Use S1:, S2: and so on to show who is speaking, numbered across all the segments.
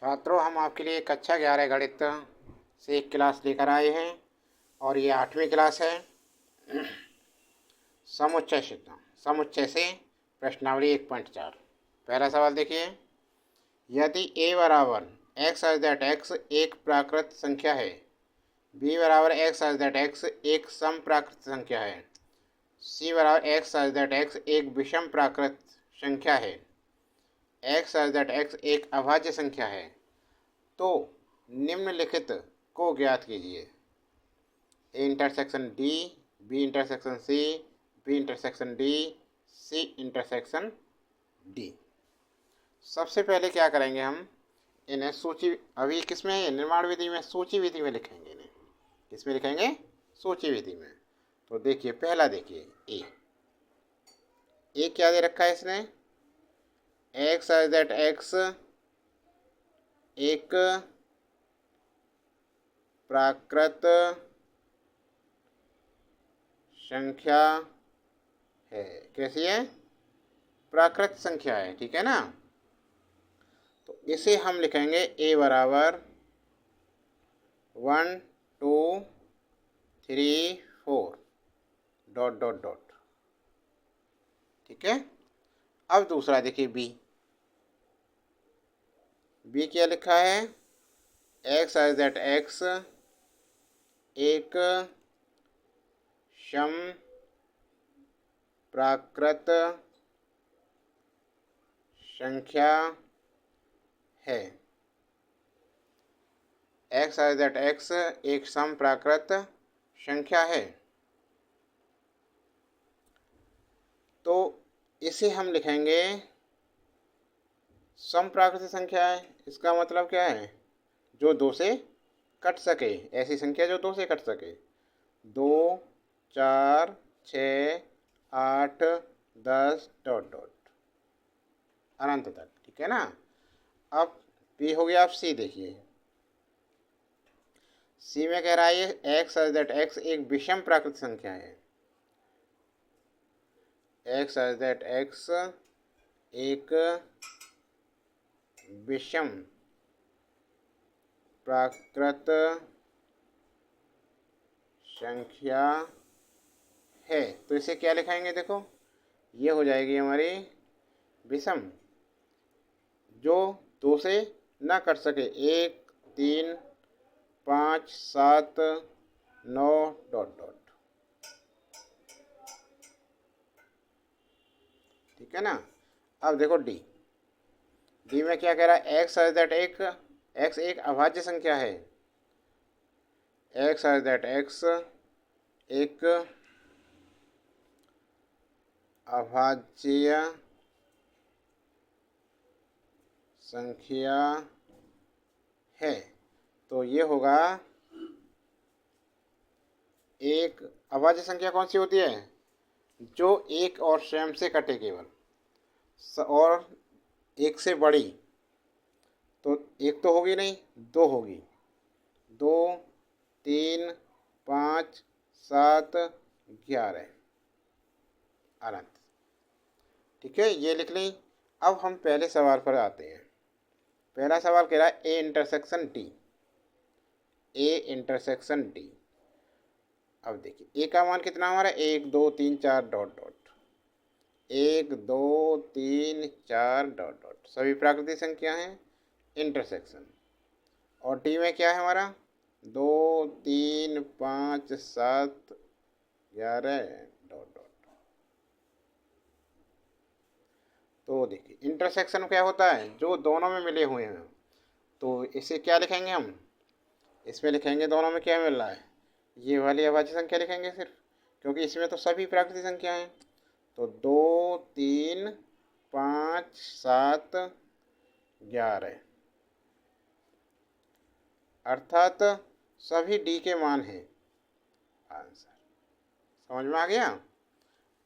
S1: छात्रों, हम आपके लिए कक्षा 11 गणित से एक क्लास लेकर आए हैं और ये 8वीं क्लास है। समुच्चय सिद्धांत, समुच्चय से प्रश्नावली 1.4। पहला सवाल देखिए, यदि a बराबर x सच दैट x एक प्राकृत संख्या है, b बराबर x सच दैट x एक सम प्राकृत संख्या है, c बराबर x सच दैट x एक विषम प्राकृत संख्या है, x सच दैट x एक अभाज्य संख्या है, तो निम्नलिखित को ज्ञात कीजिए। A intersection D, B intersection C, B intersection D, C intersection D. सबसे पहले क्या करेंगे, हम इन्हें सूची, अभी किस में, निर्माण विधि में, सूची विधि में लिखेंगे। इन्हें किस में लिखेंगे? सूची विधि में। तो देखिए, पहला देखिए ए क्या दे रखा है इसने, एक्स सच दैट एक्स एक प्राकृत संख्या है। कैसी है? प्राकृत संख्या है, ठीक है ना। तो इसे हम लिखेंगे a बराबर 1 2 3 4 डॉट डॉट डॉट, ठीक है। अब दूसरा देखिए बी क्या लिखा है, एक्स सच दैट एक्स एक सम प्राकृत संख्या है। एक्स सच दैट एक्स एक सम प्राकृत संख्या है, तो इसे हम लिखेंगे सम प्राकृत संख्या है। इसका मतलब क्या है? जो दो से कट सके, ऐसी संख्या जो दो से कट सके। 2 4 6 8 10 डॉट डॉट अनंत तक, ठीक है ना। अब बी हो गया। आप सी देखिए, सी में कह रहा है एक्स सच दैट एक्स एक विषम प्राकृत संख्या है। एक्स सच दैट एक्स एक विषम प्राकृत संख्या है, तो इसे क्या लिखाएंगे? देखो, ये हो जाएगी हमारी विषम, जो दो से ना कट सके। 1 3 5 7 9 डॉट डॉट, ठीक है ना। अब देखो डी में क्या कह रहा है, एक्स सच दैट एक्स एक अभाज्य संख्या है। एक्स सच दैट एक्स एक अभाज्य संख्या है, तो ये होगा एक अभाज्य संख्या कौन सी होती है? जो एक और स्वयं से कटे केवल, और एक से बड़ी। तो एक तो होगी नहीं, दो होगी। 2 3 5 7 11 अनंत, ठीक है। ये लिख लें। अब हम पहले सवाल पर आते हैं। पहला सवाल कह रहा है ए इंटरसेक्शन डी, ए इंटरसेक्शन डी। अब देखिए ए का मान कितना हमारा, 1 2 3 4 डॉट डॉट, 1 2 3 4 डॉट डॉट, सभी प्राकृतिक संख्या हैं, इंटरसेक्शन। और डी में क्या है हमारा, 2 3 5 7 11 डॉट डॉट। तो देखिए इंटरसेक्शन क्या होता है, जो दोनों में मिले हुए हैं। तो इसे क्या लिखेंगे हम, इसमें लिखेंगे दोनों में क्या मिल रहा है, ये वाली अभाज्य संख्या लिखेंगे सिर्फ, क्योंकि इसमें तो सभी प्राकृतिक संख्या हैं। तो 2 3 5 7 11, अर्थात सभी डी के मान हैं। आंसर समझ में आ गया।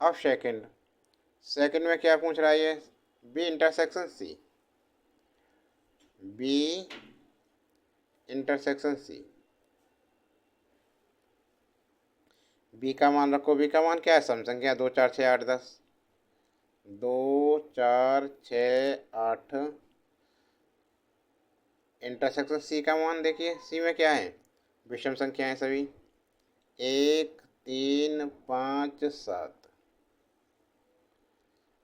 S1: अब सेकंड में क्या पूछ रहा है ये, B intersection C, B intersection C. B का मान रखो, बी का मान क्या है, सम संख्या 2 4 6 8 10, 2 4 6 8 इंटरसेक्शन सी का मान देखिए, सी में क्या है, विषम संख्या है सभी, 1 3 5 7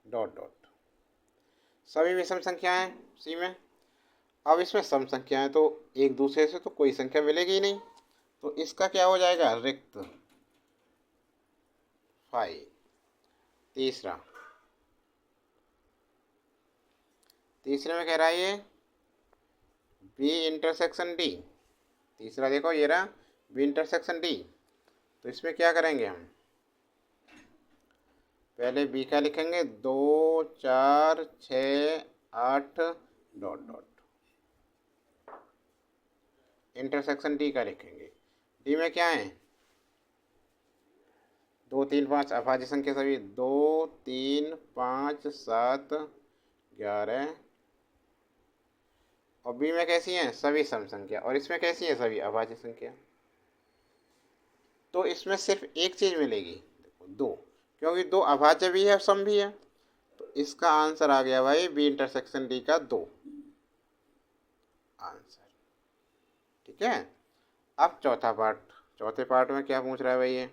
S1: डॉट डॉट, सभी विषम संख्या है सी में। अब इसमें सम संख्या है तो एक दूसरे से तो कोई संख्या मिलेगी ही नहीं, तो इसका क्या हो जाएगा, रिक्त 5। तीसरा, तीसरे में कह रहा है ये बी इंटरसेक्शन डी। तीसरा देखो ये रहा बी इंटरसेक्शन डी, तो इसमें क्या करेंगे हम, पहले बी का लिखेंगे 2 4 6 8 डॉट डॉट, इंटरसेक्शन डी का लिखेंगे। डी में क्या है, 2 3 5 अभाज्य संख्या सभी, 2 3 5 7 11, और बी में कैसी हैं, सभी सम संख्या, और इसमें कैसी है, सभी अभाज्य संख्या। तो इसमें सिर्फ एक चीज़ मिलेगी, देखो 2, क्योंकि 2 अभाज्य भी है सम भी है, तो इसका आंसर आ गया भाई बी इंटरसेक्शन डी का 2 आंसर। ठीक है। अब चौथा पार्ट, चौथे पार्ट में क्या पूछ रहा है भाई ये,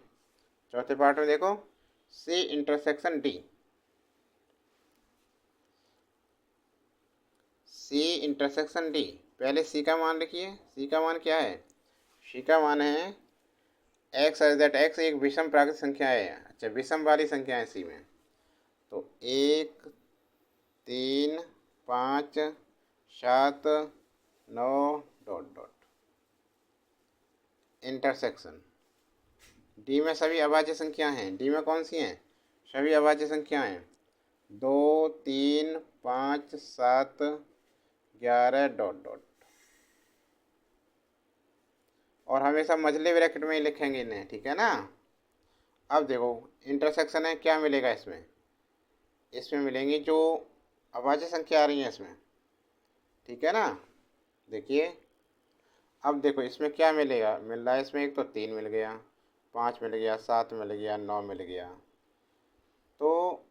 S1: चौथे पार्ट में देखो C intersection D, C intersection D, पहले सी का मान लिखिए, सी का मान क्या है, सी का मान है एक्स एज दैट एक्स एक विषम प्राकृतिक संख्या है। अच्छा, विषम वाली संख्या है सी में, तो 1 3 5 7 9 डॉट डॉट, इंटरसेक्शन डी में सभी अभाज्य संख्या हैं, डी में कौन सी हैं, सभी अभाज्य संख्या हैं, 2 3 5 7 11 डॉट डॉट, और हमेशा मझले ब्रैकेट में ही लिखेंगे इन्हें, ठीक है ना। अब देखो इंटरसेक्शन है, क्या मिलेगा इसमें, इसमें मिलेंगी जो अभाज्य संख्या आ रही है इसमें, ठीक है ना। देखिए अब देखो इसमें क्या मिलेगा, मिल रहा है इसमें, एक तो 3 मिल गया, 5 मिल गया, 7 मिल गया, 9 मिल गया, तो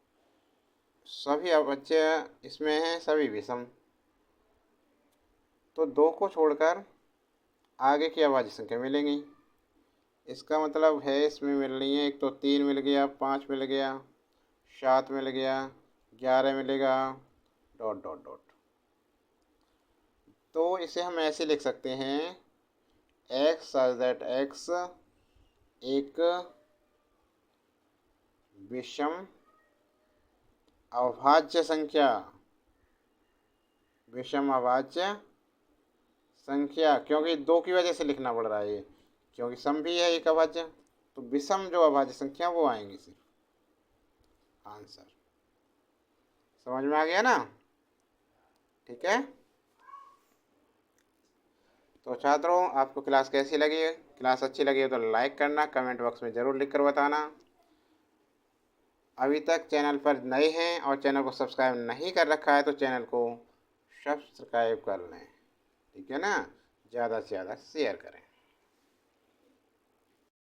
S1: सभी अभाज्य इसमें हैं, सभी विषम, तो 2 को छोड़कर आगे की अभाज्य संख्या मिलेंगी। इसका मतलब है इसमें मिल रही है, एक तो 3 मिल गया, 5 मिल गया, 7 मिल गया, 11 मिलेगा, डॉट डॉट डॉट। तो इसे हम ऐसे लिख सकते हैं, एक्स सच दैट एक्स एक विषम अभाज्य संख्या, विषम अभाज्य संख्या, क्योंकि 2 की वजह से लिखना पड़ रहा है ये, क्योंकि सम भी है एक अभाज्य, तो विषम जो अभाज्य संख्या वो आएंगी सिर्फ आंसर। समझ में आ गया ना, ठीक है। तो छात्रों आपको क्लास कैसी लगी, क्लास अच्छी लगी हो तो लाइक करना, कमेंट बॉक्स में ज़रूर लिख कर बताना। अभी तक चैनल पर नए हैं और चैनल को सब्सक्राइब नहीं कर रखा है तो चैनल को सब्सक्राइब कर लें, ठीक है ना, ज़्यादा से ज़्यादा शेयर करें।